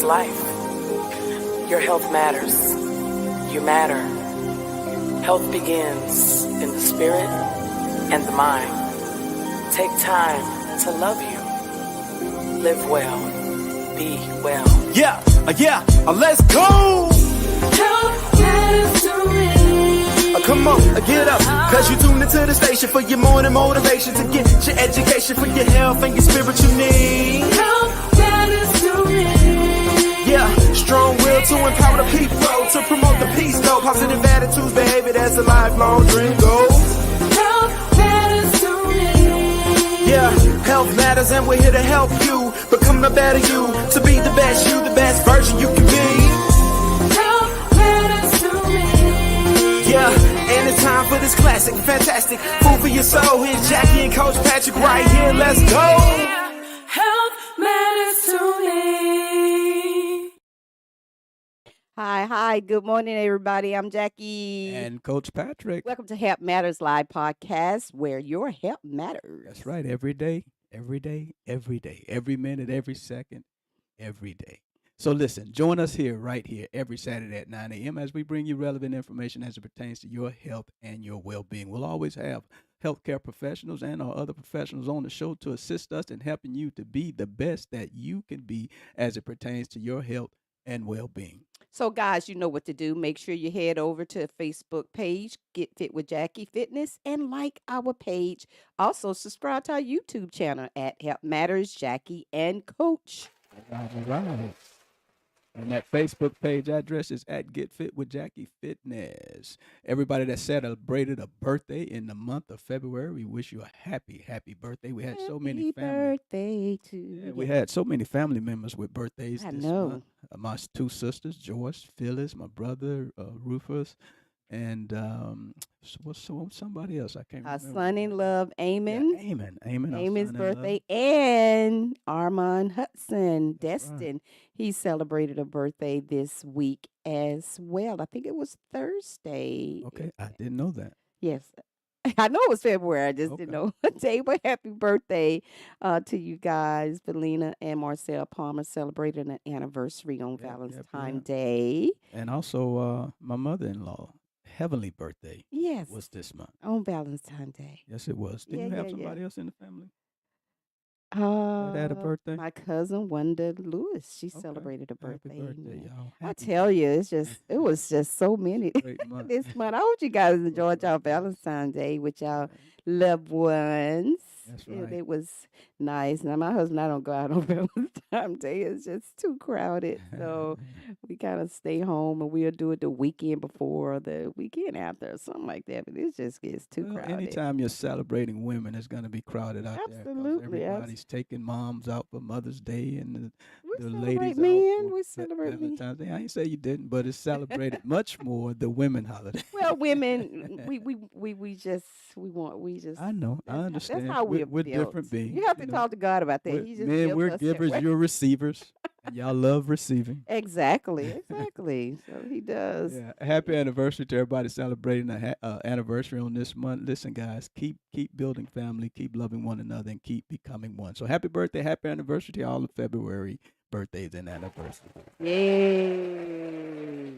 is life. Your health matters. You matter. Health begins in the spirit and the mind. Take time to love you. Live well. Be well. Let's go! Health matters to me. Come on, get up, cause you tuned into the station for your morning motivation to get your education for your health and your spiritual needs. Health matters to me. Yeah, strong will to empower the people, to promote the peace, though. Positive attitudes, behavior, that's a lifelong dream goal. Health matters to me. Yeah, health matters and we're here to help you become a better you, to be the best you, the best version you can be. Health matters to me. Yeah, and it's time for this classic, fantastic food for your soul. Here's Jackie and Coach Patrick right here. Let's go. Health matters to me. Hi. Good morning, everybody. I'm Jackie. And Coach Patrick. Welcome to Health Matters Live podcast, where your health matters. That's right. Every day, every minute, every second, every day. So listen, join us right here, every Saturday at 9 a.m. as we bring you relevant information as it pertains to your health and your well-being. We'll always have healthcare professionals and our other professionals on the show to assist us in helping you to be the best that you can be as it pertains to your health and well-being. So, guys, you know what to do. Make sure you head over to the Facebook page, Get Fit with Jackie Fitness, and like our page. Also, subscribe to our YouTube channel at Health Matters Jackie and Coach. All right. And that Facebook page address is at Get Fit with Jackie Fitness. Everybody that celebrated a birthday in the month of February, we wish you a happy birthday. We had so many family. Birthday to Yeah, we had so many family members with birthdays I this know. month. My two sisters, Joyce, Phyllis, my brother, Rufus, and somebody else. I can't Our remember. son in love, Yeah, Eamon. Eamon. our Eamon's son in love. birthday, and Armand Hudson, That's right. Destin. He celebrated a birthday this week as well. I think it was Thursday. Okay, I didn't know that. Yes. I know it was February. I just didn't Okay. know what day. But happy birthday to you guys. Belina and Marcel Palmer celebrated an anniversary on Yep, Valentine's yep. Day. And also, my mother-in-law, heavenly birthday Yes. was this month. On Valentine's Day. Yes, it was. Did Yeah, you have yeah, yeah. somebody else in the family that had a birthday? My cousin Wanda Lewis. She Okay. celebrated a birthday. Happy birthday, and, y'all. I Happy tell you, it was just so many great month. this month. I hope you guys enjoyed y'all Valentine's Day with y'all loved ones. That's Yeah, right. it was nice. Now my husband, I don't go out on Valentine's Day. It's just too crowded. So we kind of stay home and we'll do it the weekend before or the weekend after or something like that. But it just gets too Well, crowded. anytime you're celebrating women, it's going to be crowded out there. 'Cause Absolutely, everybody's taking moms out for Mother's Day and We the celebrate ladies men. out for We celebrate men. Valentine's Day. I ain't say you didn't, but it's celebrated much more the women holiday. Well, women, we just I know. I That's understand. how we're we're different built. beings. You have to know. talk to God about that. We're- He just men, gives we're us that givers. way. You're receivers, and y'all love receiving. Exactly. So he does. Yeah, happy anniversary to everybody celebrating an anniversary on this month. Listen, guys, keep building family, keep loving one another, and keep becoming one. So happy birthday, happy anniversary to all of February birthdays and anniversaries. Yay.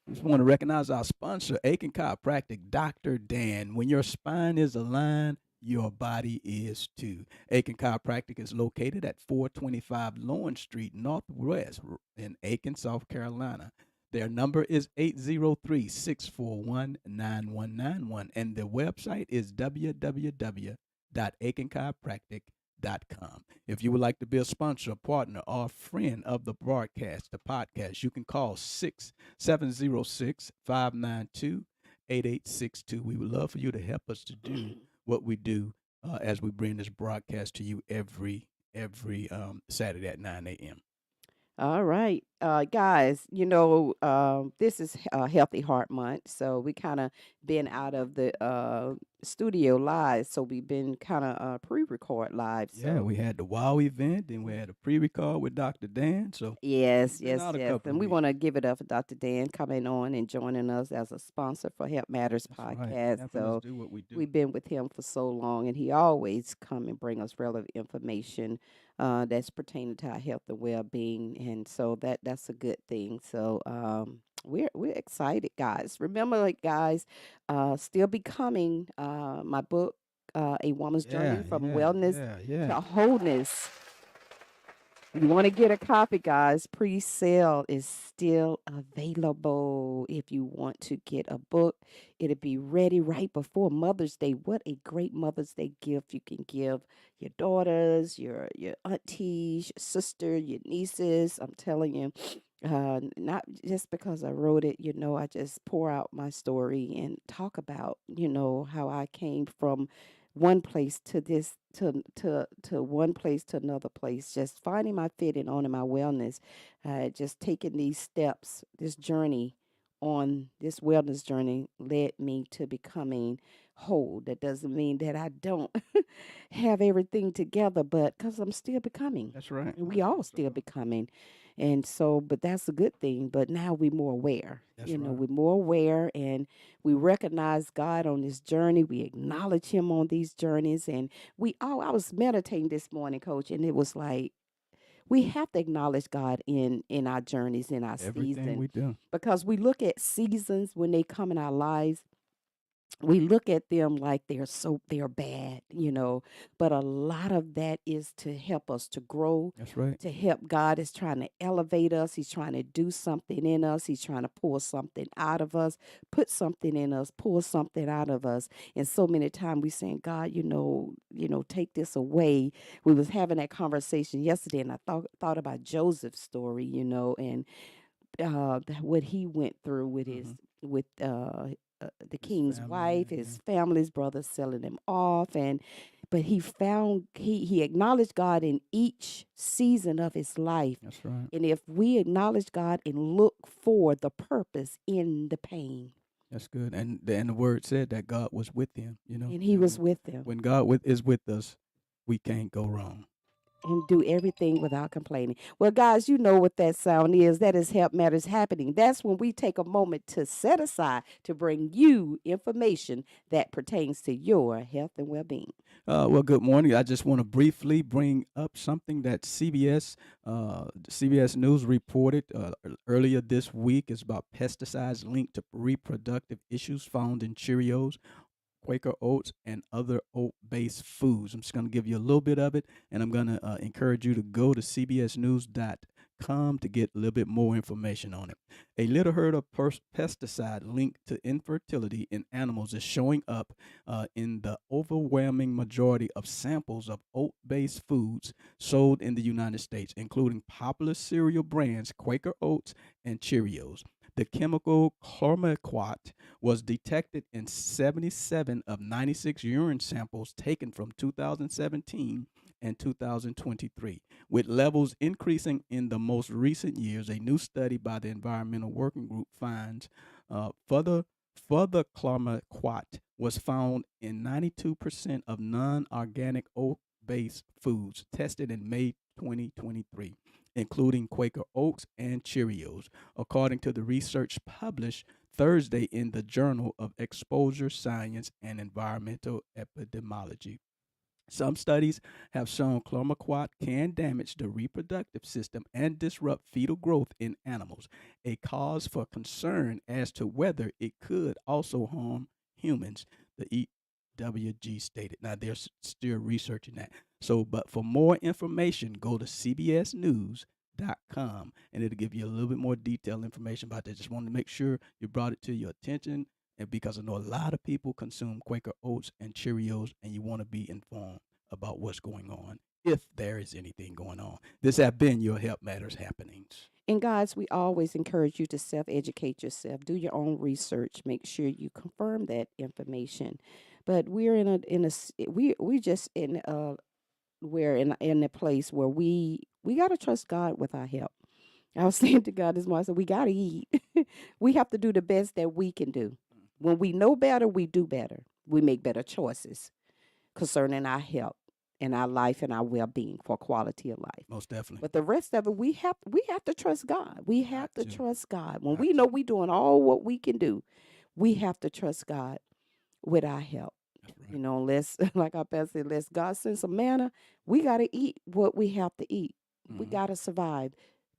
Just want to recognize our sponsor, Aiken Chiropractic, Dr. Dan. When your spine is aligned, your body is too. Aiken Chiropractic is located at 425 Lawrence Street, Northwest in Aiken, South Carolina. Their number is 803-641-9191, and their website is www.aikenchiropractic.com. If you would like to be a sponsor, partner, or friend of the podcast, you can call 706-592-8862. We would love for you to help us to do what we do as we bring this broadcast to you every Saturday at 9 a.m. All right. Guys, this is Healthy Heart Month. So we kind of been out of the studio live. So we've been kind of pre-record live. So. Yeah, we had the WOW event, then we had a pre-record with Dr. Dan. So Yes. been out a couple And we weeks. want to give it up for Dr. Dan coming on and joining us as a sponsor for Health Matters that's right, podcast. helping So us do what we do. we've been with him for so long, and he always come and bring us relevant information that's pertaining to our health and well-being, and so that's a good thing. So we're excited, guys. Remember, like, guys, still becoming my book, A Woman's Journey Yeah, from yeah, Wellness yeah, to yeah. Wholeness. You want to get a copy, guys? Pre-sale is still available. If you want to get a book, it'll be ready right before Mother's Day. What a great Mother's Day gift you can give your daughters, your aunties, your sister, your nieces. I'm telling you, not just because I wrote it. I just pour out my story and talk about how I came from one place to this to one place to another place, just finding my fit and owning my wellness, just taking these steps, this journey on this wellness journey led me to becoming whole. That doesn't mean that I don't have everything together, but because I'm still becoming, That's right. and we all That's still right. becoming. And so, but that's a good thing. But now we're more aware. That's right. We're more aware, and we recognize God on this journey. We acknowledge Him on these journeys. And I was meditating this morning, Coach, and it was like, we have to acknowledge God in our journeys, in our Everything season, we do. because we look at seasons when they come in our lives, we look at them like they're bad, but a lot of that is to help us to grow, That's right. to help. God is trying to elevate us. He's trying to do something in us. He's trying to pull something out of us, put something in us, pull something out of us. And so many times we saying, God, take this away. We was having that conversation yesterday, and I thought about Joseph's story, and what he went through with his Mm-hmm. with the His king's family. wife, Yeah. his family's brothers selling him off, and but he acknowledged God in each season of his life. That's right. And if we acknowledge God and look for the purpose in the pain, That's good. And the word said that God was with him. and He was with them, When God is with us, we can't go wrong. and do everything without complaining. Well, guys, you know what that sound is. That is Help Matters Happening. That's when we take a moment to set aside to bring you information that pertains to your health and well being. Well, good morning. I just want to briefly bring up something that CBS News reported earlier this week. It's about pesticides linked to reproductive issues found in Cheerios, Quaker Oats, and other oat-based foods. I'm just going to give you a little bit of it, and I'm going to encourage you to go to cbsnews.com to get a little bit more information on it. A little herd of pesticide linked to infertility in animals is showing up in the overwhelming majority of samples of oat-based foods sold in the United States, including popular cereal brands Quaker Oats and Cheerios. The chemical chlormequat was detected in 77 of 96 urine samples taken from 2017 and 2023, with levels increasing in the most recent years. A new study by the Environmental Working Group finds further chlormequat was found in 92% of non-organic oat-based foods tested in May 2023, including Quaker Oats and Cheerios, according to the research published Thursday in the Journal of Exposure Science and Environmental Epidemiology. Some studies have shown chlormequat can damage the reproductive system and disrupt fetal growth in animals, a cause for concern as to whether it could also harm humans, the EWG stated. Now, they're still researching that. So, but for more information, go to cbsnews.com and it'll give you a little bit more detailed information about that. Just wanted to make sure you brought it to your attention, and because I know a lot of people consume Quaker Oats and Cheerios, and you want to be informed about what's going on, if there is anything going on. This has been your Help Matters Happenings. And guys, we always encourage you to self-educate yourself, do your own research, make sure you confirm that information. But we just in we're in a place where we got to trust God with our help. I was saying to God this morning, I said, we got to eat. We have to do the best that we can do. When we know better, we do better. We make better choices concerning our health and our life and our well-being for quality of life. Most definitely. But the rest of it, we have to trust God. We have to to. trust God. When Got we know we're doing all what we can do, we have to trust God with our help. You know, unless, like our pastor said, unless God sends some manna, we got to eat what we have to eat. We Mhm. got to survive.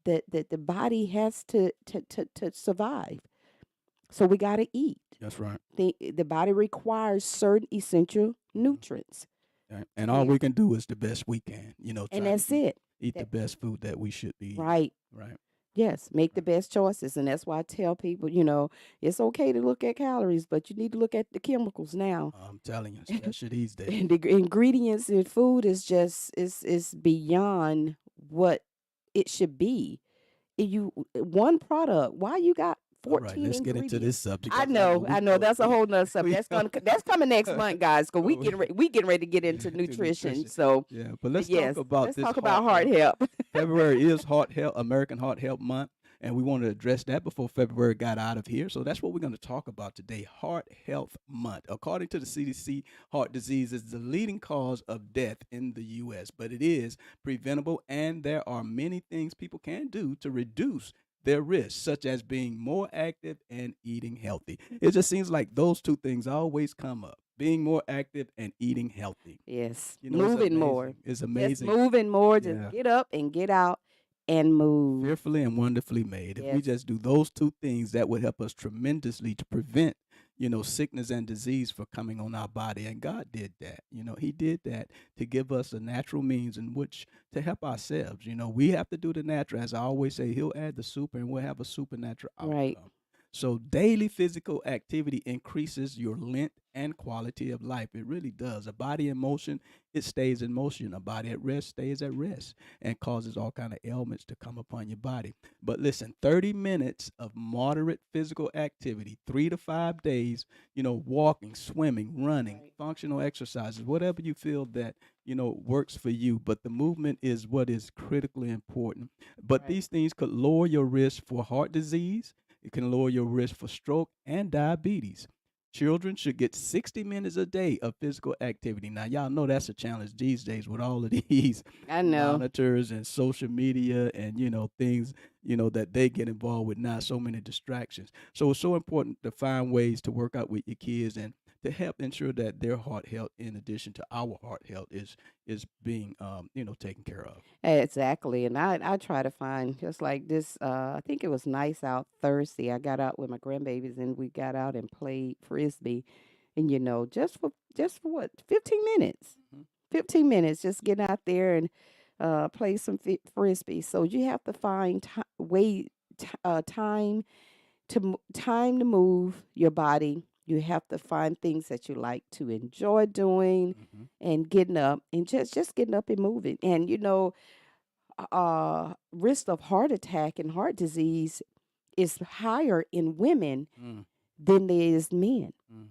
That the body has to survive. So we got to eat. That's right. The body requires certain essential Mhm. nutrients Right. to And be all able, we can do is the best we can. and Try to that's eat it. eat the That best food that we should be eating. right. Right. Yes, make the Right. best choices. And that's why I tell people, it's okay to look at calories, but you need to look at the chemicals now. I'm telling you, especially these days. And the ingredients in food is just is beyond what it should be. One product, why you got All right, 14 let's get into this ingredients? subject I because I know know, we I know. go That's a whole nother we subject. go That's coming next month, guys. Cause oh, we getting ready. We getting ready to get into to nutrition. nutrition. So Yeah, but let's talk yes, about let's this talk about heart heart health. health. February is American Heart Health Month, and we want to address that before February got out of here. So that's what we're going to talk about today, Heart Health Month. According to the CDC, heart disease is the leading cause of death in the U.S., but it is preventable, and there are many things people can do to reduce their risks, such as being more active and eating healthy. It just seems like those two things always come up, being more active and eating healthy. Yes, It's moving more. amazing. It's Just amazing. moving more. Just Yeah. get up and get out and move. Fearfully and wonderfully made. If we Yes, just do those two things, that would help us tremendously to prevent, sickness and disease for coming on our body. And God did that. He did that to give us a natural means in which to help ourselves. We have to do the natural. As I always say, He'll add the super and we'll have a supernatural right, outcome. So daily physical activity increases your length and quality of life. It really does. A body in motion, it stays in motion. A body at rest stays at rest and causes all kind of ailments to come upon your body. But listen, 30 minutes of moderate physical activity, 3 to 5 days, walking, swimming, running, right, functional exercises, whatever you feel that, works for you. But the movement is what is critically important. But right. these things could lower your risk for heart disease. It can lower your risk for stroke and diabetes. Children should get 60 minutes a day of physical activity. Now, y'all know that's a challenge these days with all of these I know. monitors and social media and, things, that they get involved with now, so many distractions. So it's so important to find ways to work out with your kids and to help ensure that their heart health, in addition to our heart health, is being, taken care of. Exactly. And I try to find just like this. I think it was nice out Thursday. I got out with my grandbabies and we got out and played frisbee. And just for what, 15 minutes. Mhm. 15 minutes, just get out there and play some frisbee. So you have to find time time to move your body. You have to find things that you like to enjoy doing Mhm. and getting up and just getting up and moving. And risk of heart attack and heart disease is higher in women Mm, than there is men. mm,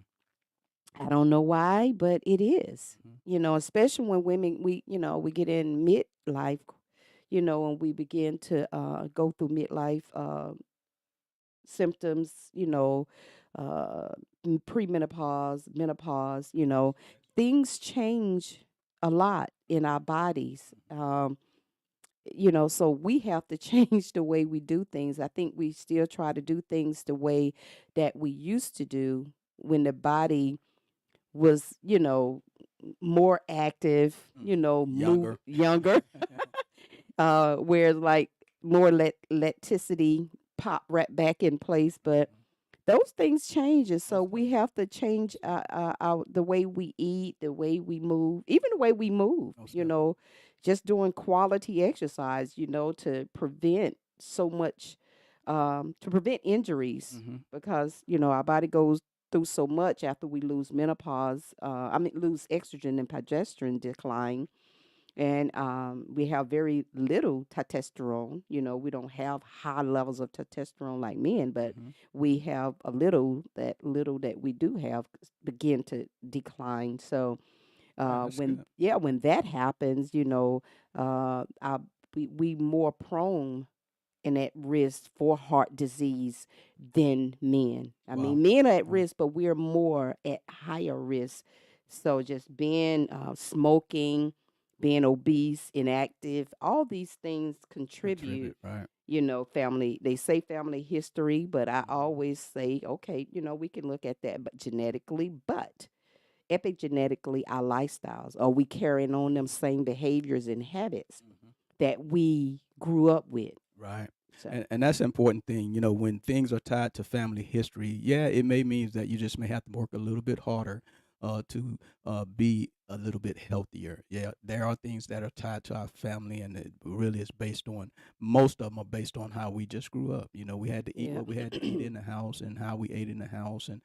I don't know why, but it is. mhm. Especially when women we get in midlife, and we begin to go through midlife symptoms, uh, premenopause, menopause, things change a lot in our bodies. So we have to change the way we do things. I think we still try to do things the way that we used to do when the body was, more active, Mm. move Younger. younger, where like more electricity pop right back in place. But those things changes, so Most we definitely. have to change our the way we eat, the way we move, even the way we move. Most definitely. Just doing quality exercise, to prevent so much, to prevent injuries, Hmm. because our body goes through so much after we lose menopause. Lose estrogen and progesterone decline, and we have very little testosterone. We don't have high levels of testosterone like men, but Hmm. we have a little. That little that we do have begin to decline. So Right, that's good. when that happens, our, we more prone and at risk for heart disease than men. I Wow. mean, men are at Wow. risk, but we're more at higher risk. So just being smoking, being obese, inactive, all these things contribute. Contribute, right? Family. They say family history, but I Hmm. always say, okay, we can look at that, but genetically, but epigenetically our lifestyles? Are we carrying on them same behaviors and habits that we grew up with? Right. So And that's an important thing. You know, when things are tied to family history, yeah, it may mean that you just may have to work a little bit harder to be a little bit healthier. Yeah, there are things that are tied to our family, and it really is based on, most of them are based on how we just grew up. You know, we had to eat yeah. what we had to eat in the house and how we ate in the house, and,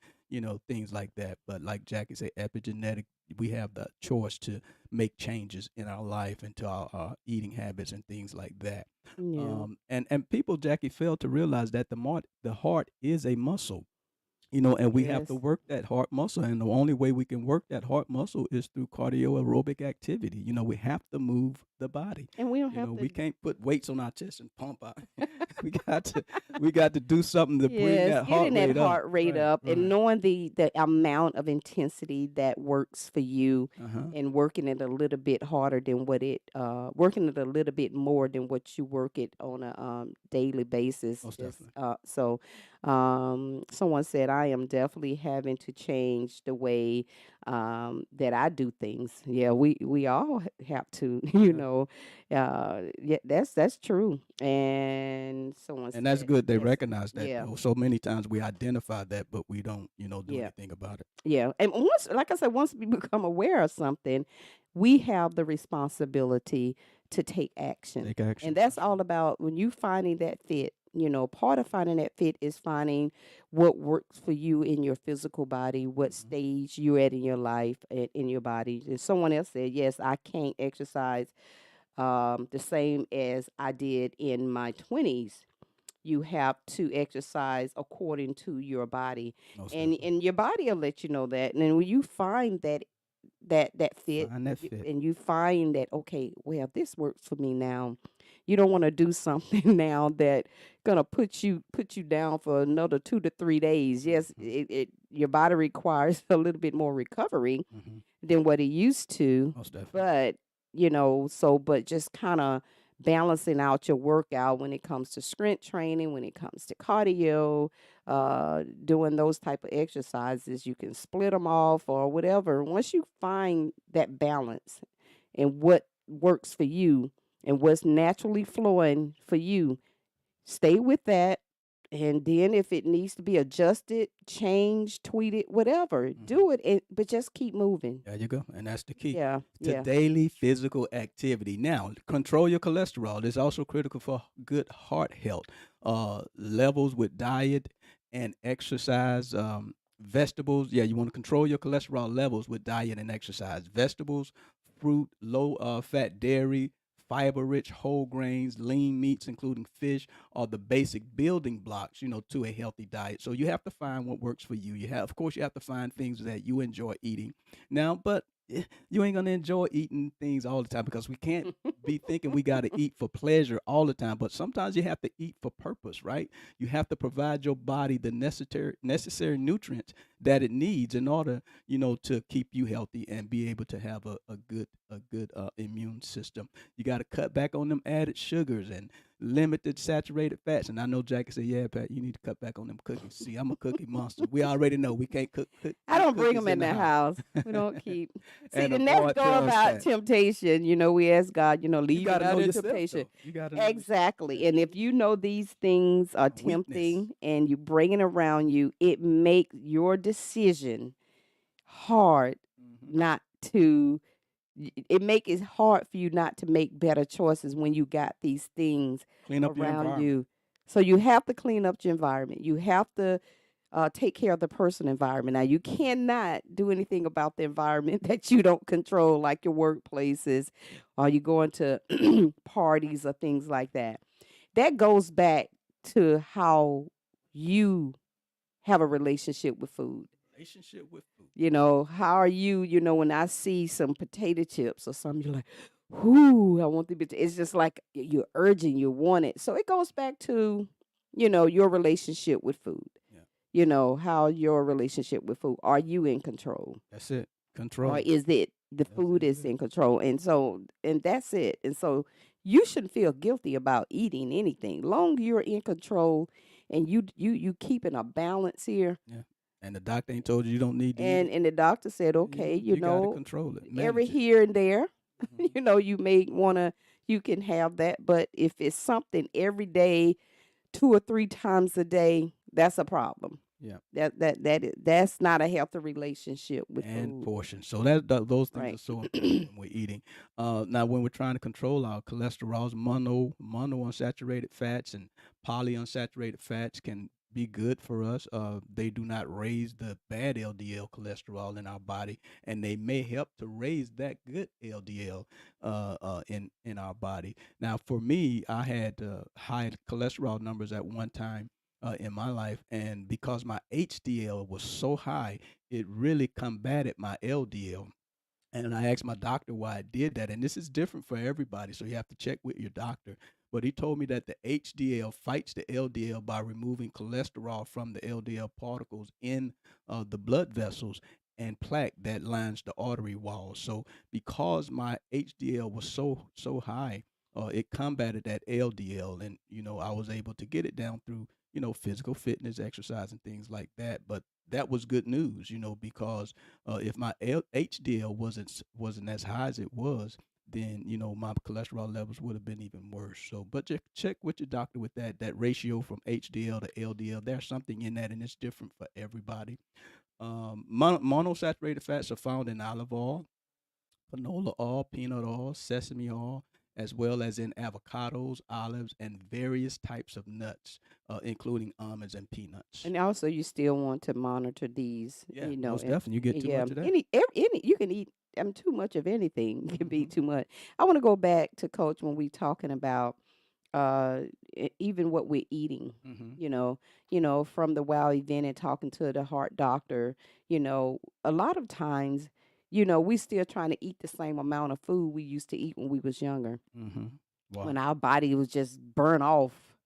things like that. But like Jackie said, epigenetic, we have the choice to make changes in our life and to our eating habits and things like that. Yeah. And people, Jackie, fail to realize that the heart is a muscle, and we have to Yes. work that heart muscle, and the only way we can work that heart muscle is through cardio aerobic activity. We have to move the body. And we don't have We to. can't put weights on our chest and pump out. we got to we got to do something to bring Yes, that heart getting that rate up. heart rate Right, up and right. knowing the amount of intensity that works for you Uh-huh. and working it a little bit harder than what it working it a little bit more than what you work it on a daily basis. Most Just definitely. so someone said I am definitely having to change the way that I do things. Yeah, we all have to, Yeah. yeah, that's true. And someone And that's said good. They yes. recognize that, Yeah. though. So many times we identify that, but we don't, do Yeah. anything about it. Yeah. And once, like I said, once we become aware of something, we have the responsibility to take action. Take action. And that's all about when you finding that fit. Part of finding that fit is finding what works for you in your physical body, what stage you're at in your life and in your body. And someone else said, yes, I can't exercise the same as I did in my 20s. You have to exercise according to your body, Most and definitely. your body will let you know that. And then when you find that fit, Find that fit. and you find that, okay, well, this works for me now. You don't want to do something now that gonna put you down for another 2 to 3 days. Yes, it your body requires a little bit more recovery Hmm. than what it used to, Most definitely. but but just kind of balancing out your workout when it comes to strength training, when it comes to cardio, doing those type of exercises. You can split them off or whatever. Once you find that balance and what works for you and what's naturally flowing for you, stay with that. And then if it needs to be adjusted, changed, tweeted, whatever, do it. But just keep moving. There you go. And that's the key Yeah, to yeah. daily physical activity. Now, control your cholesterol. It's also critical for good heart health. Levels with diet and exercise. Vegetables. Yeah, you want to control your cholesterol levels with diet and exercise. Vegetables, fruit, low fat dairy, fiber rich whole grains, lean meats, including fish, are the basic building blocks, to a healthy diet. So you have to find what works for you. Of course, you have to find things that you enjoy eating. Now, but you ain't gonna enjoy eating things all the time because we can't be thinking we got to eat for pleasure all the time. But sometimes you have to eat for purpose, right? You have to provide your body the necessary nutrients that it needs in order, to keep you healthy and be able to have a good immune system. You got to cut back on them added sugars and limited saturated fats. And I know Jackie said, "Yeah, Pat, you need to cut back on them cookies." See, I'm a cookie monster. We already know we can't I eat don't bring cookies them in the house. house. We don't keep. See, And the next avoid go trans about fat. temptation. We ask God, You lead me got to not know into yourself, temptation. though. You got to know yourself. Exactly. And if you know these things are Weakness. tempting and you bring it around you, it makes your decision hard Hmm. not to it make it hard for you not to make better choices when you got these things Clean up your around environment. you. So you have to clean up your environment. You have to take care of the personal environment. Now you cannot do anything about the environment that you don't control, like your workplaces, or you going to parties or things like that. That goes back to how you have a relationship with food. Relationship with food. How are you? When I see some potato chips or something, you're like, "Whoo, I want the potato." It's just like you're urging, you want it. So it goes back to, your relationship with food. Yeah, How your relationship with food. Are you in control? that's it. Or Control. is it the That's food is it. in control? And that's it. And so you shouldn't feel guilty about eating anything. Long you're in control and you keeping a balance here. Yeah. And the doctor ain't told you you don't need to eat it. And the doctor said, okay, You got to control it, every manage it. here and there, Mhm. you may wanna, you can have that, but if it's something every day, 2 or 3 times a day, that's a problem. Yeah. That's not a healthy relationship with And food, portion. So those things are right? so important when we're eating. Now, when we're trying to control our cholesterols, monounsaturated fats and polyunsaturated fats can be good for us. They do not raise the bad LDL cholesterol in our body, and they may help to raise that good LDL in our body. Now, for me, I had high cholesterol numbers at one time in my life, and because my HDL was so high, it really combated my LDL. And I asked my doctor why I did that. And this is different for everybody. So you have to check with your doctor. But he told me that the HDL fights the LDL by removing cholesterol from the LDL particles in the blood vessels and plaque that lines the artery walls. So because my HDL was so high, it combated that LDL, and I was able to get it down through physical fitness, exercise, and things like that. But that was good news, because if my HDL wasn't as high as it was, then my cholesterol levels would have been even worse. So, but just check with your doctor with that ratio from HDL to LDL. There's something in that, and it's different for everybody. Monosaturated fats are found in olive oil, canola oil, peanut oil, sesame oil, as well as in avocados, olives, and various types of nuts, including almonds and peanuts. And also, you still want to monitor these, Yeah, most definitely. You get too yeah, much of that. any you can eat. Too much of anything can be Hmm. too much. I want to go back to Coach when we talking about uh even what we're eating. Hmm. You know, from the WOW event and talking to the heart doctor. A lot of times, we still trying to eat the same amount of food we used to eat when we was younger, Hmm. Wow. when our body was just burn off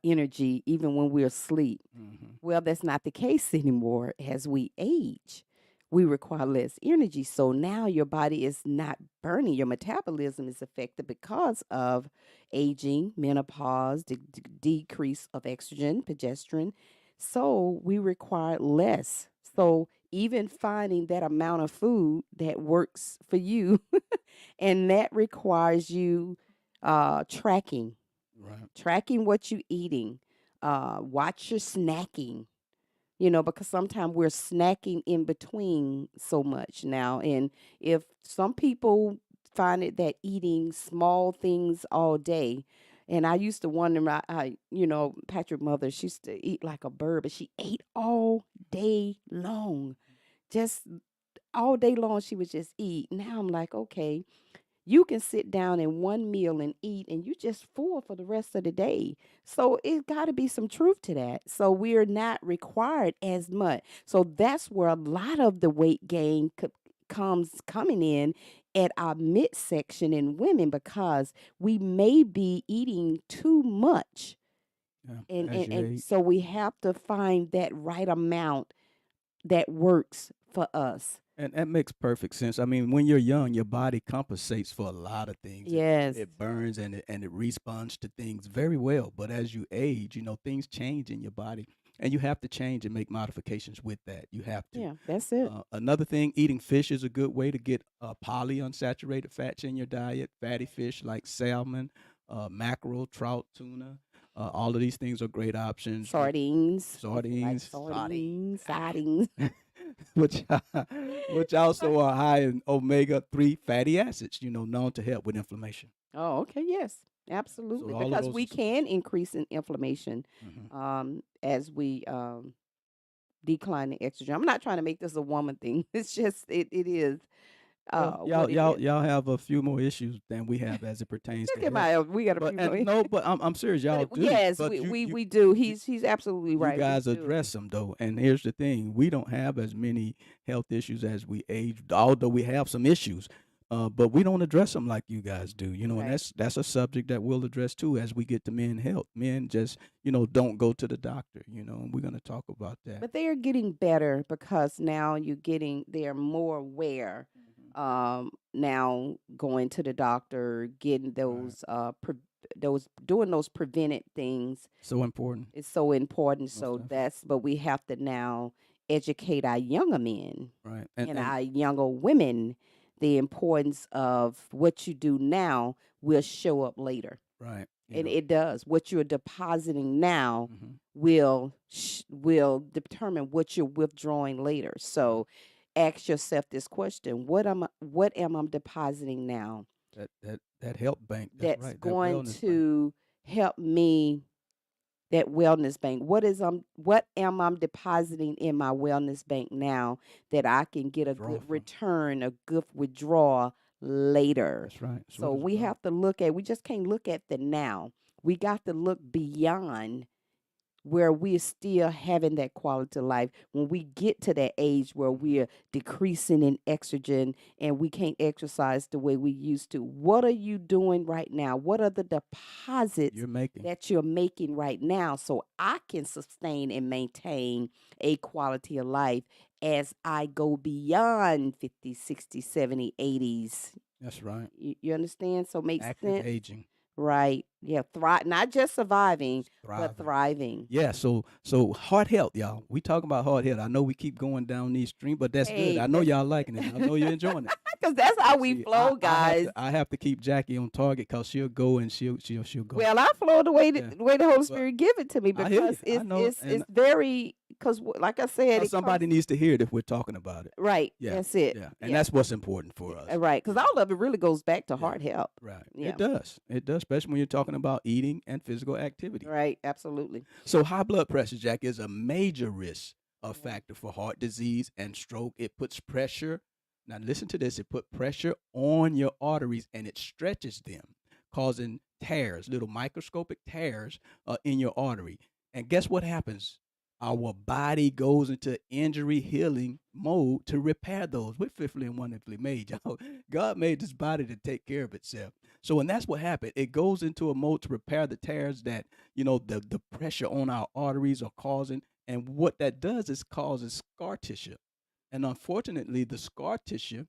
energy even when we're asleep. Hmm. Well, that's not the case anymore. As we age, we require less energy. So now your body is not burning. Your metabolism is affected because of aging, menopause, decrease of estrogen, progesterone. So we require less. So even finding that amount of food that works for you, and that requires you tracking Right. what you're eating. Watch your snacking, because sometimes we're snacking in between so much now. And if some people find it that eating small things all day, and I used to wonder, Patrick mother, she used to eat like a bird, but she ate all day long, just all day long. She would just eat. Now I'm like, okay, you can sit down in one meal and eat, and you just full for the rest of the day. So it got to be some truth to that. So we're not required as much. So that's where a lot of the weight gain coming in at our midsection in women, because we may be eating too much. Yeah. and, As and, you and age. so we have to find that right amount that works for us. And that makes perfect sense. I mean, when you're young, your body compensates for a lot of things. It Yes. it burns and it responds to things very well. But as you age, things change in your body, and you have to change and make modifications with that. You have to. Yeah, that's it. Another thing, eating fish is a good way to get polyunsaturated fats in your diet. Fatty fish like salmon, mackerel, trout, tuna. All of these things are great options. Sardines. If you like Sardines, sardines. which which also are high in omega-3 fatty acids, known to help with inflammation. Oh, okay. Yes, So absolutely. all of Because those we are some good can stuff. increase in inflammation Hmm. as we decline the estrogen. I'm not trying to make this a woman thing. It's just it is Well, what y'all it y'all is. y'all have a few more issues than we have as it pertains Look to at health. we got a But few and more. no, but I'm serious, But y'all do. yes, But we do. you He's absolutely you right. We guys do. address them though. And here's the thing: we don't have as many health issues as we age, although we have some issues. But we don't address them like you guys do, and Right. that's a subject that we'll address too as we get to men health. Men just, don't go to the doctor, and we're gonna talk about that. But they are getting better because now they're more aware. Mhm. Now going to the doctor, getting Right. those doing those prevented things So important. is so important. Most So definitely. but we have to now educate our younger men Right. and our younger women the importance of what you do now will show up later. right. You And know. it does. What you're depositing now Mhm. will determine what you're withdrawing later. So ask yourself this question: what am I depositing now That help bank. That's that's right. That going wellness bank. to help me, that wellness bank? What am I depositing in my wellness bank now that I can get a Draw good from. return, a good withdrawal later? That's right. So So does we wealth. have to we just can't look at the now. We got to look beyond where we're still having that quality of life. When we get to that age where we're decreasing in estrogen and we can't exercise the way we used to, what are you doing right now? What are the deposits You're making. that you're making right now so I can sustain and maintain a quality of life as I go beyond 50, 60, 70, 80s? That's right. You understand? So makes Active sense? aging. Right. Yeah. Thrive, not just surviving, but Thriving. thriving. Yeah, so heart health, y'all. We talking about heart health. I know we keep going down these streams, but that's good. Hey, I know that's y'all liking it. I know you're enjoying it. because that's how we See, flow, guys. I have to keep Jackie on target because she'll go and she'll go. Well, I flow the way Yeah. the way the Holy But Spirit give it to me I hear you. because I know, it's and very, because like I said, it somebody comes, needs to hear it if we're talking about it. right. Yeah, That's it. yeah, and Yeah. that's what's important for us. Right. Because Yeah. all of it really goes back to Yeah. heart health. Right. Yeah. It does. It does, especially when you're talking about eating and physical activity. Right. Absolutely. So high blood pressure, Jack, is a major risk factor for heart disease and stroke. It puts pressure. Now listen to this. It put pressure on your arteries and it stretches them, causing tears, little microscopic tears in your artery. And guess what happens? Our body goes into injury healing mode to repair those. We're fearfully and wonderfully made, y'all. God made this body to take care of itself. So, and that's what happened. It goes into a mode to repair the tears that, the pressure on our arteries are causing. And what that does is causes scar tissue. And unfortunately, the scar tissue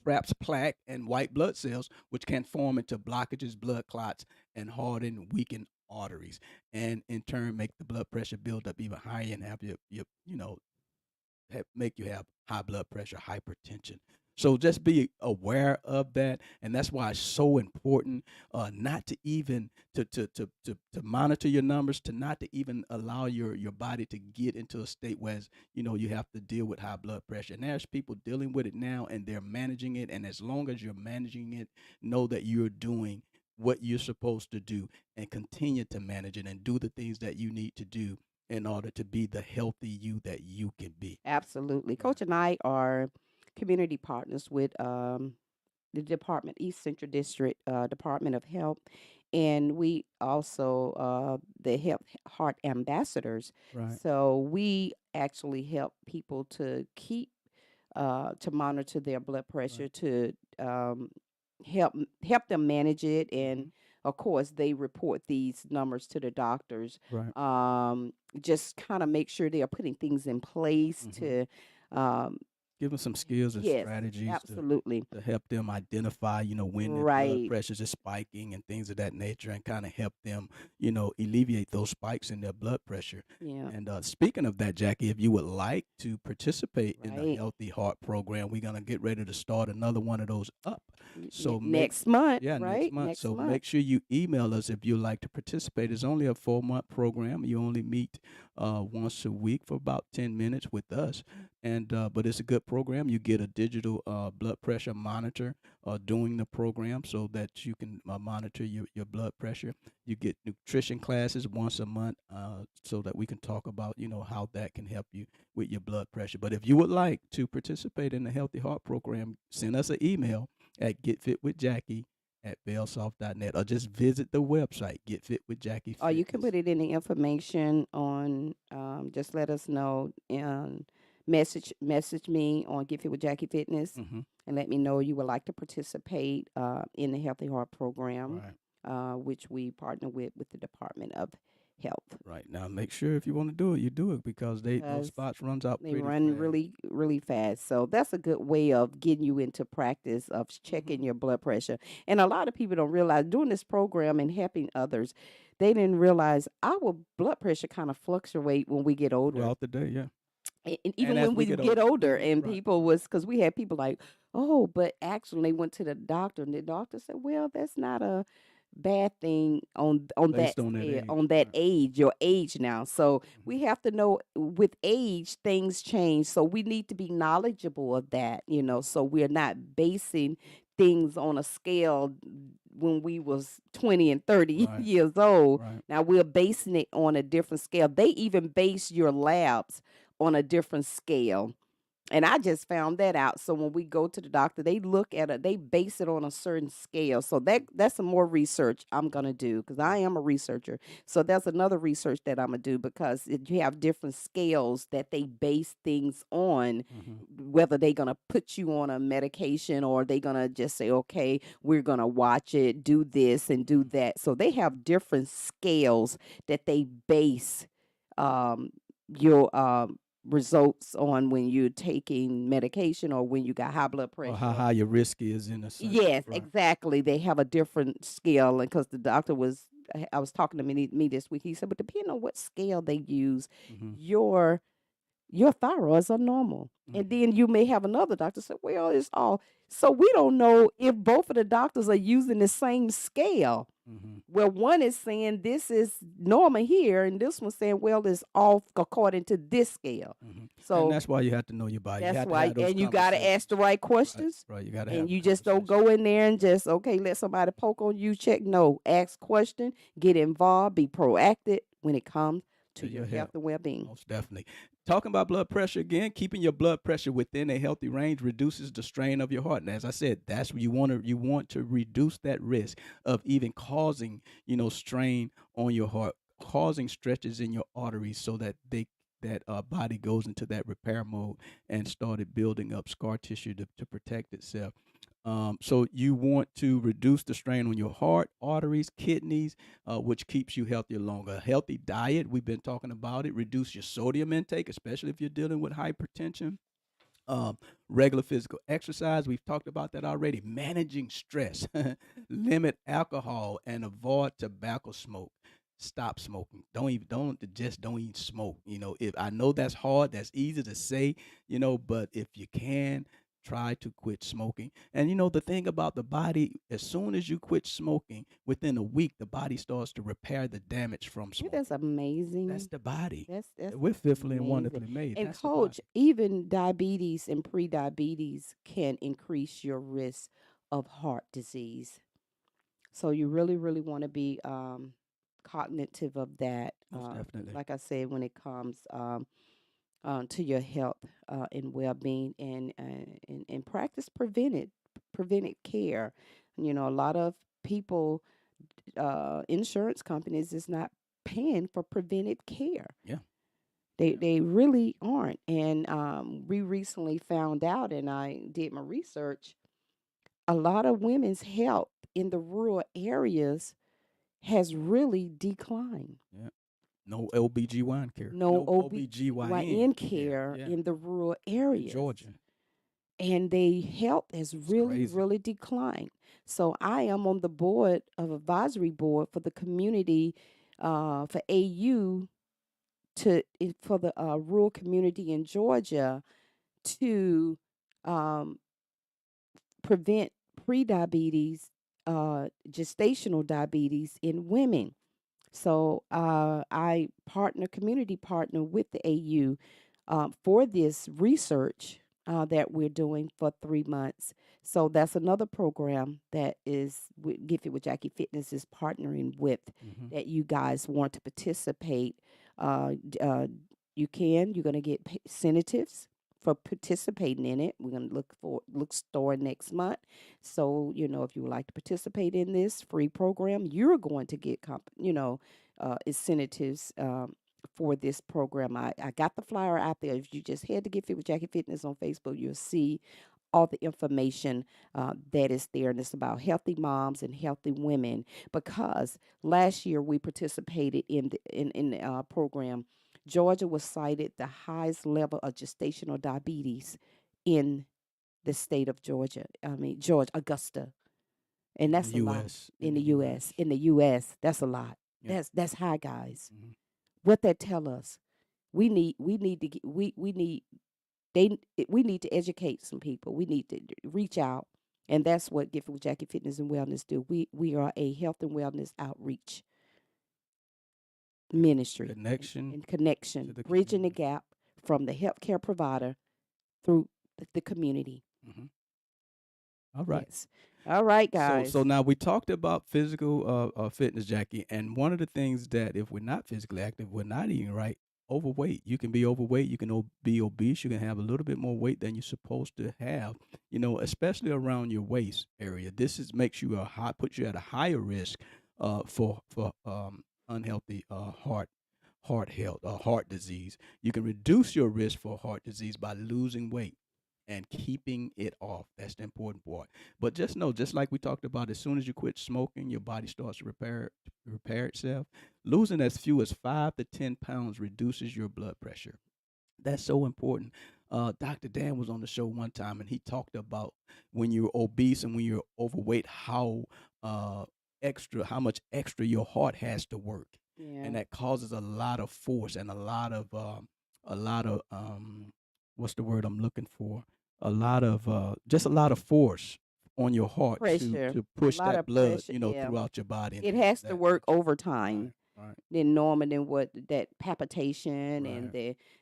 traps plaque and white blood cells, which can form into blockages, blood clots, and harden, weaken arteries, and in turn make the blood pressure build up even higher and have make you have high blood pressure, hypertension. So just be aware of that, and that's why it's so important not to even to monitor your numbers, to not to even allow your body to get into a state where you have to deal with high blood pressure. And there's people dealing with it now, and they're managing it. And as long as you're managing it, know that you're doing what you're supposed to do, and continue to manage it and do the things that you need to do in order to be the healthy you that you can be. Absolutely. Yeah. Coach and I are community partners with the East Central District Department of Health, and we also the Heart Ambassadors. Right. So we actually help people to to monitor their blood pressure, to um, help them manage it, and Mhm. of course they report these numbers to the doctors. Right. Just kind of make sure they are putting things in place Mhm. to um, Give them some skills and yes, strategies absolutely. to help them identify, when their blood Right. pressures is spiking and things of that nature, and kind of help them, alleviate those spikes in their blood pressure. Yeah. And speaking of that, Jackie, if you would like to participate in the Right. Healthy Heart program, we're gonna get ready to start another one of those up. So Next month, next right? month. Next So month. make sure you email us if you'd like to participate. It's only a 4-month program. You only meet once a week for about 10 minutes with us, and but it's a good program. You get a digital blood pressure monitor during the program so that you can monitor your blood pressure. You get nutrition classes once a month so that we can talk about how that can help you with your blood pressure. But if you would like to participate in the Healthy Heart program, send us an email at getfitwithjackie@bellsoft.net, or just visit the website getfitwithjackie. Or you can put it in the information on. Just let us know and message me on Get Fit with Jackie Fitness, Hmm. and let me know you would like to participate in the Healthy Heart program, Right. which we partner with the Department of Health. Right. Now, make sure if you want to do it, you do it, because those Because spots runs out they pretty run fast. really, really fast. So that's a good way of getting you into practice of checking Mhm. your blood pressure. And a lot of people don't realize doing this program and helping others, they didn't realize our blood pressure kind of fluctuate when we get older. Throughout the day, yeah. And And even as when we we get get older, older and right? people was because we had people like, oh, but actually they went to the doctor and the doctor said, well, that's not a bad thing on that Based on that scale, age, on that right? age, your age now. So Mhm. we have to know with age things change. So we need to be knowledgeable of that, so we're not basing things on a scale when we was 20 and 30 Right, years old. right. Now we're basing it on a different scale. They even base your labs on a different scale. And I just found that out. So when we go to the doctor, they look at it, they base it on a certain scale. So that's some more research I'm gonna do because I am a researcher. So that's another research that I'm gonna do because you have different scales that they base things on, Mhm. whether they're gonna put you on a medication or they gonna just say, okay, we're gonna watch it, do this and do that. So they have different scales that they base um, your results on when you're taking medication or when you got high blood Or pressure. how high your risk is in a sense, Yes, right? exactly. They have a different scale, and because the doctor was, I was talking to me this week. He said, but depending on what scale they use, Mhm. your your thyroids are normal. And Mhm. then you may have another doctor say, well, it's all. So we don't know if both of the doctors are using the same scale. Mhm. Well, one is saying this is normal here, and this one's saying, well, it's off according to this scale. Mhm. And So that's why you have to know your body. You that's have to why, have those and you got to ask the conversations. right Right, questions. right. You got to And have the you just don't conversation. go in there and just, okay, let somebody poke on you, check. No, ask question, get involved, be proactive when it comes to To your your health health. and well being. Most definitely. Talking about blood pressure again, keeping your blood pressure within a healthy range reduces the strain of your heart. And as I said, that's what you want to reduce that risk of even causing, strain on your heart, causing stretches in your arteries so that body goes into that repair mode and started building up scar tissue to protect itself. So you want to reduce the strain on your heart, arteries, kidneys, which keeps you healthier longer. A healthy diet, we've been talking about it. Reduce your sodium intake, especially if you're dealing with hypertension. Um, Regular physical exercise, we've talked about that already. Managing stress, limit alcohol, and avoid tobacco smoke. Stop smoking. Don't even smoke. If I know that's hard, that's easy to say, but if you can, try to quit smoking. And the thing about the body, as soon as you quit smoking, within a week, the body starts to repair the damage from Yeah, that's smoking. That's amazing. the body. That's We're fearfully and amazing. wonderfully made. And That's the coach, body. even diabetes and pre-diabetes can increase your risk of heart disease. So you really, really want to be cognitive of that. Most definitely. Like I said, when it comes to your health and well-being, and practice prevented care. A lot of people, insurance companies, is not paying for preventive care. Yeah. They really aren't. And we recently found out, and I did my research. A lot of women's health in the rural areas has really declined. Yeah. No LBGYN care. No No OBGYN OB/GYN care. care Yeah. in the rural In areas. Georgia. And their health has It's really, crazy. really declined. So I am on the board of advisory board for the community, for AU, for the rural community in Georgia to um, prevent prediabetes, gestational diabetes in women. So I community partner with the AU for this research that we're doing for 3 months. So that's another program that is Gift It with Jackie Fitness is partnering with, Hmm. that you guys want to participate. You're going to get incentives for participating in it. We're going to look store next month. So, if you would like to participate in this free program, you're going to get incentives for this program. I got the flyer out there. If you just head to Get Fit with Jackie Fitness on Facebook, you'll see all the information that is there, and it's about healthy moms and healthy women. Because last year we participated in the program. Georgia was cited the highest level of gestational diabetes in the state of Georgia. I mean, Georgia, Augusta, and In the that's a lot. U.S. In In the the U.S., U.S. in the U.S., that's a lot. Yeah. That's high, guys. Hmm. What that tell us? we need we need to educate some people. We need to reach out, and that's what Gifted with Jackie Fitness and Wellness do. We are a health and wellness outreach ministry Connection and to connection, the bridging the community. gap from the healthcare provider through the community. Hmm. All right. Yes. All right, So guys. so now we talked about physical fitness, Jackie, and one of the things that if we're not physically active, we're not eating right. Overweight. You can be overweight. You can be obese. You can have a little bit more weight than you're supposed to have. Especially around your waist area. This is makes you puts you at a higher risk for unhealthy heart health, heart disease. You can reduce your risk for heart disease by losing weight and keeping it off. That's the important part. But just know, just like we talked about, as soon as you quit smoking, your body starts to repair itself. Losing as few as 5 to 10 pounds reduces your blood pressure. That's so important. Dr. Dan was on the show one time, and he talked about when you're obese and when you're overweight, uh, how much extra your heart has to work, Yeah. and that causes a lot of force and a lot of what's the word I'm looking for? Just a lot of force on your heart to Pressure. to A push lot that of blood, pressure. Yeah. throughout your body and It things of has to that work nature. overtime Right, right, than normal than what that palpitation right.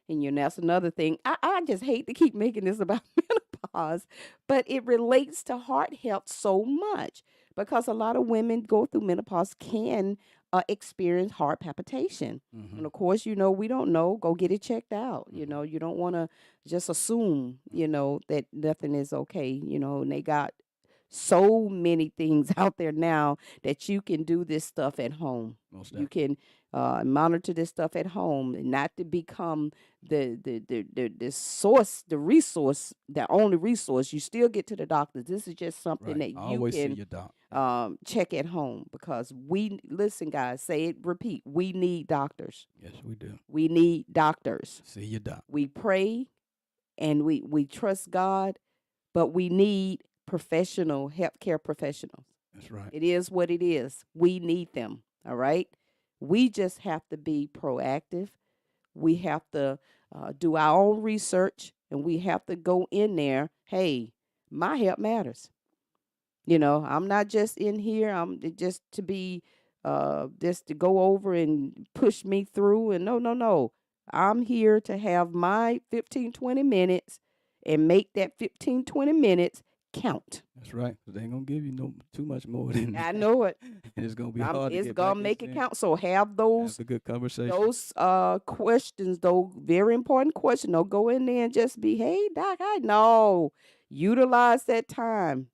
and that's another thing. I just hate to keep making this about menopause, but it relates to heart health so much because a lot of women go through menopause can experience heart palpitation. Mm-hmm. And of course, we don't know. Go get it checked out. Mm-hmm. You don't want to just assume, that nothing is okay. And they got so many things out there now that you can do this stuff at home. Most You definitely. can monitor this stuff at home, and not to become the source, the resource, the only resource. You still get to the doctor. This is just something Right. that you Always see can your doc. Yeah. check at home because listen, guys, say it, repeat. We need doctors. Yes, we do. We need doctors. See your doc. We pray and we trust God, but we need professional healthcare professionals. That's right. It is what it is. We need them. All right. We just have to be proactive. We have to do our own research and we have to go in there. Hey, my health matters. I'm not just in here. I'm just to be just to go over and push me through. And no, no, no. I'm here to have my 15, 20 minutes and make that 15, 20 minutes count. That's right. 'Cause they ain't gonna give you no too much more than I that. know it. And it's gonna be hard to It's get gonna back make in it sync. count. So have Have those a good conversation. those questions, though very important questions. Don't go in there and just be, hey doc, I know. Utilize that time.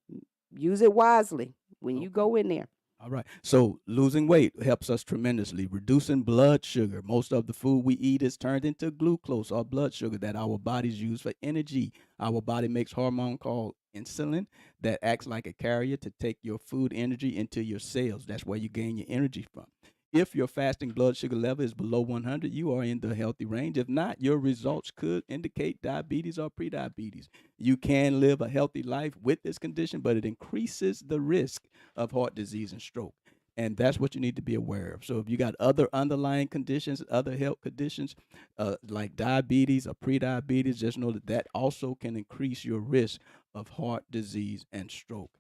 Use it wisely when you Okay. go in there. All right. So losing weight helps us tremendously. Reducing blood sugar. Most of the food we eat is turned into glucose or blood sugar that our bodies use for energy. Our body makes hormone called insulin that acts like a carrier to take your food energy into your cells. That's where you gain your energy from. If your fasting blood sugar level is below 100, you are in the healthy range. If not, your results could indicate diabetes or prediabetes. You can live a healthy life with this condition, but it increases the risk of heart disease and stroke. And that's what you need to be aware of. So if you got other underlying conditions, other health conditions like diabetes or prediabetes, just know that that also can increase your risk of heart disease and stroke.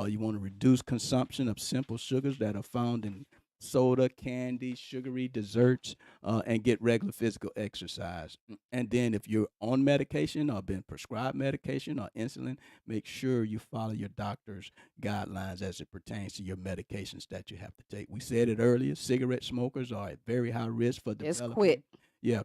You want to reduce consumption of simple sugars that are found in soda, candy, sugary desserts, and get regular physical exercise. And then if you're on medication or been prescribed medication or insulin, make sure you follow your doctor's guidelines as it pertains to your medications that you have to take. We said it earlier, cigarette smokers are at very high risk for Just developing quit.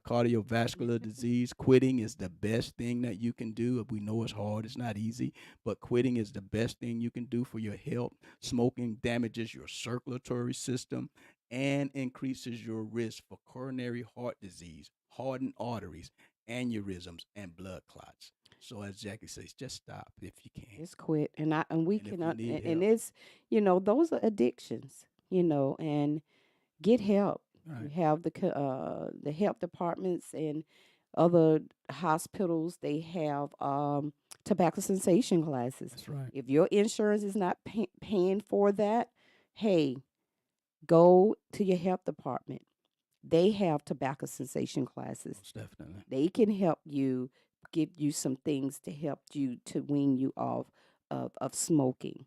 cardiovascular disease. Quitting is the best thing that you can do. We know it's hard, it's not easy, but quitting is the best thing you can do for your health. Smoking damages your circulatory system and increases your risk for coronary heart disease, hardened arteries, aneurysms, and blood clots. So as Jackie says, just stop if you can. Just quit. And we And if you cannot need and help, it's, those are addictions, and get help. We right. have the health departments and other hospitals. They have tobacco cessation classes. That's right. If your insurance is not paying for that, hey, go to your health department. they have tobacco cessation classes. Most definitely. They can help you, give you some things to help you to wean you off of smoking,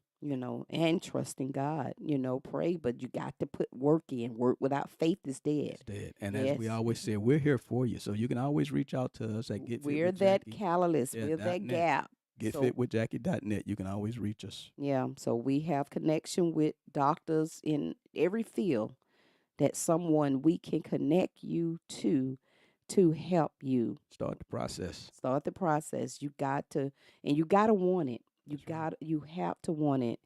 and trusting God, pray, but you got to put work in. Work without faith is dead. It's dead. And as we Yes. always say, we're here for you. So you can always reach out to us at Get Fit We're with that Jackie. catalyst. Yeah, We're dot that net. gap. So GetFitWithJackie.net. You can always reach us. yeah, so we have connection with doctors in every field that someone we can connect you to help you Start the process. start the process. You got to, and you got to want it. You have to want it.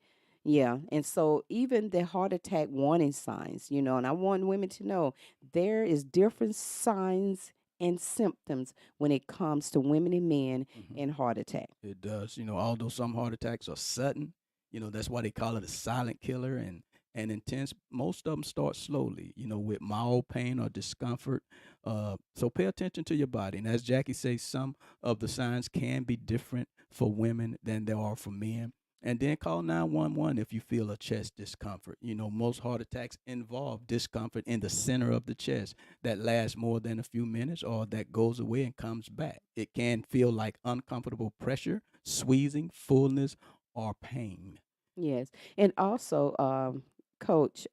Yeah. And so even the heart attack warning signs, and I want women to know there is different signs and symptoms when it comes to women and men Mhm. and heart attack. It does. Although some heart attacks are sudden, that's why they call it a silent killer and intense. Most of them start slowly, with mild pain or discomfort. So pay attention to your body. And as Jackie says, some of the signs can be different for women than they are for men. And then call 911 if you feel a chest discomfort. Most heart attacks involve discomfort in the center of the chest that lasts more than a few minutes or that goes away and comes back. It can feel like uncomfortable pressure, squeezing, fullness, or pain. Yes. And also, coach,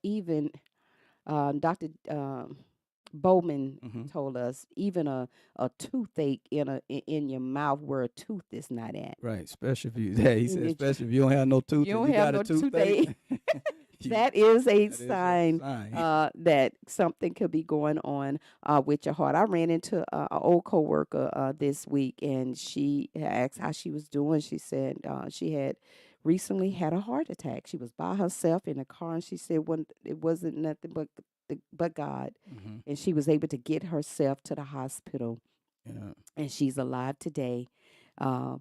even Dr. Bowman Hmm. told us even a toothache in your mouth where a tooth is not at. Right, especially if you, yeah, he said, It- especially if you don't have no tooth you and don't you have got a no toothache. That is a That is a sign sign. that something could be going on with your heart. I ran into an old coworker this week, and she asked how she was doing. She said she had recently had a heart attack. She was by herself in a car, and she said when it wasn't nothing but God, Hmm. and she was able to get herself to the hospital, Yeah, and she's alive today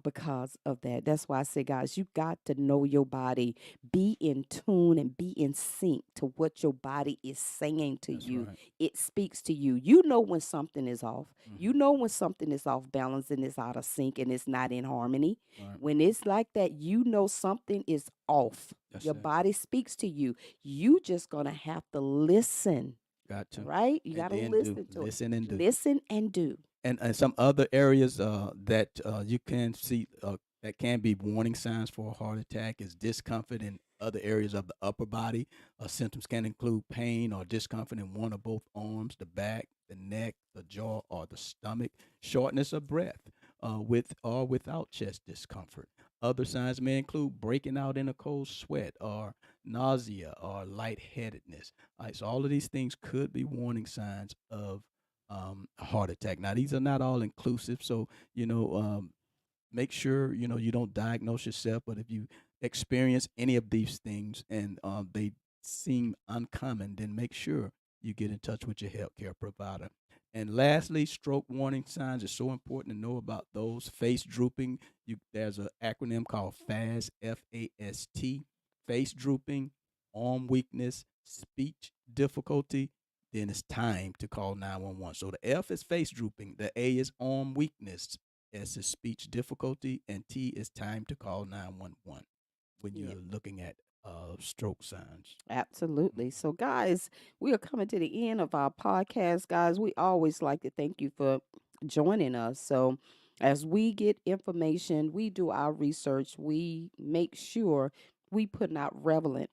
because of that. That's why I say, guys, you got to know your body, be in tune and be in sync to what your body is saying to that's you. right. It speaks to you. You know when something is off. You Hmm. know when something is off balance and it's out of sync and it's not in harmony. Right. When it's like that, you know something is off. That's Your it. body speaks to you. You just gonna have to listen, Got to. right? You And gotta then listen to it. listen and do. Listen and do. And some other areas that you can see that can be warning signs for a heart attack is discomfort in other areas of the upper body. Symptoms can include pain or discomfort in one or both arms, the back, the neck, the jaw, or the stomach. Shortness of breath with or without chest discomfort. Other signs may include breaking out in a cold sweat or nausea or lightheadedness. All right, so all of these things could be warning signs of a heart attack. Now, these are not all inclusive, so make sure you don't diagnose yourself. But if you experience any of these things and they seem uncommon, then make sure you get in touch with your healthcare provider. And lastly, stroke warning signs is so important to know about those. Face drooping. There's an acronym called FAST, FAST. Face drooping, arm weakness, speech difficulty, then it's time to call 911. So the F is face drooping, the A is arm weakness, S is speech difficulty, and T is time to call 911 when Yeah. you're looking at stroke signs. Absolutely. So, guys, we are coming to the end of our podcast. Guys, we always like to thank you for joining us. So, as we get information, we do our research, we make sure we putting out relevant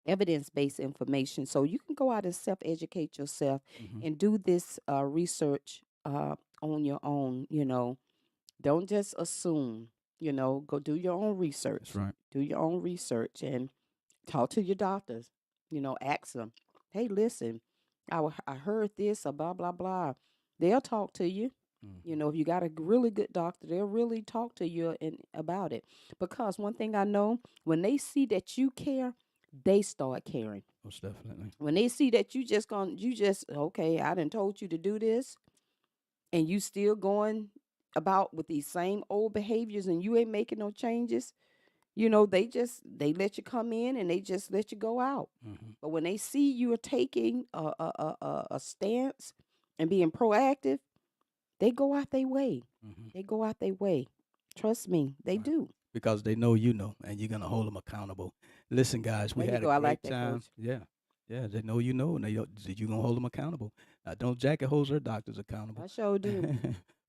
evidence-based information. So you can go out and self-educate yourself Hmm. and do this research on your own. Don't just assume. Go do your own research. That's right. Do your own research and talk to your doctors. Ask them, hey, listen, I heard this or blah, blah, blah. They'll talk to you. Hmm. If you got a really good doctor, they'll really talk to you about it. Because one thing I know, when they see that you care, they start caring. Most definitely. When they see that okay, I done told you to do this, and you still going about with these same old behaviors and you ain't making no changes, they let you come in and they just let you go out. Hmm. But when they see you are taking a stance and being proactive, they go out their way. Hmm. They go out their way. Trust me, they Right. do. Because they know and you're going to hold them accountable. Listen, guys, we There you had go. a I great like that, time. Coach. Yeah. Yeah, they know you know, and you gonna hold them accountable. Now, don't Jackie holds her doctors accountable. I sure do.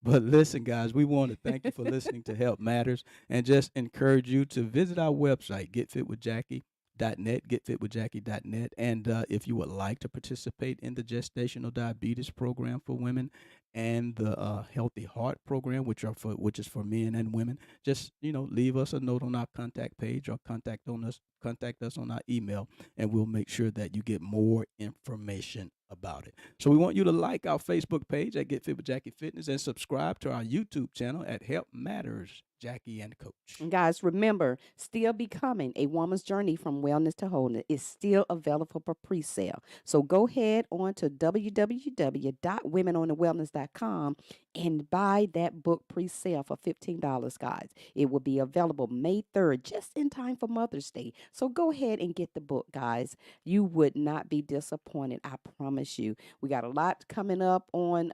But listen, guys, we want to thank you for listening to Help Matters, and just encourage you to visit our website, getfitwithjackie.net, getfitwithjackie.net. And if you would like to participate in the gestational diabetes program for women and the healthy heart program, which is for men and women, just leave us a note on our contact page or contact us on our email, and we'll make sure that you get more information about it. So we want you to like our Facebook page at Get Fit with Jackie Fitness and subscribe to our YouTube channel at Help Matters Jackie and Coach. And guys, remember, Still Becoming: A Woman's Journey from Wellness to Wholeness is still available for pre-sale. So go ahead on to www.womenonthewellness.com and buy that book pre-sale for $15, guys. It will be available May 3rd, just in time for Mother's Day. So go ahead and get the book, guys. You would not be disappointed, I promise you. We got a lot coming up on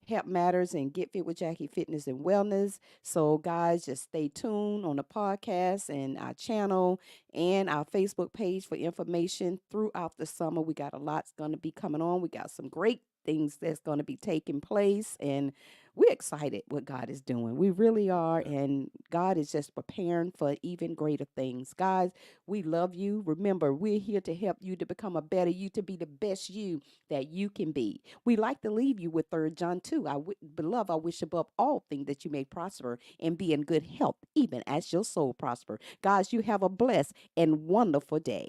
Help Matters and Get Fit with Jackie Fitness and Wellness. So, guys, just stay tuned on the podcast and our channel and our Facebook page for information throughout the summer. We got a lot's going to be coming on. We got some great things that's going to be taking place, and we're excited what God is doing. We really are, and God is just preparing for even greater things. Guys, we love you. Remember, we're here to help you to become a better you, to be the best you that you can be. We like to leave you with 3 John 2. Beloved, I wish above all things that you may prosper and be in good health, even as your soul prosper. Guys, you have a blessed and wonderful day.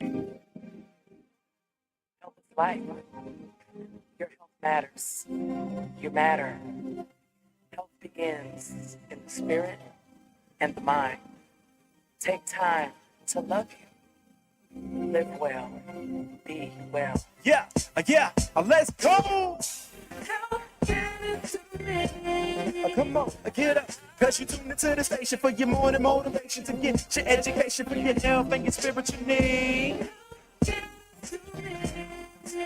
Health is life. Your health matters. You matter. Health begins in the spirit and the mind. Take time to love you. Live well. Be well. Yeah, let's go. Help matters to me. Come on, get up. Cause you tuned into the station for your morning motivation to get your education for your health and your spiritual need.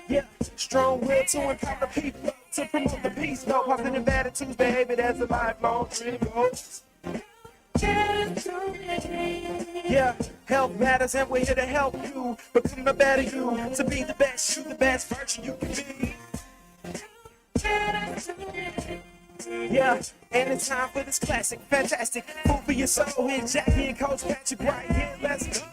Yeah, strong will to empower the people, to promote the peace, no positive attitudes, behavior as a lifelong dream goes. Yeah, health matters and we're here to help you become the better you, to be the best you, the best version you can be. Yeah, and it's time for this classic, fantastic food for your soul. Here, Jackie and Coach Patrick right here. Let's go.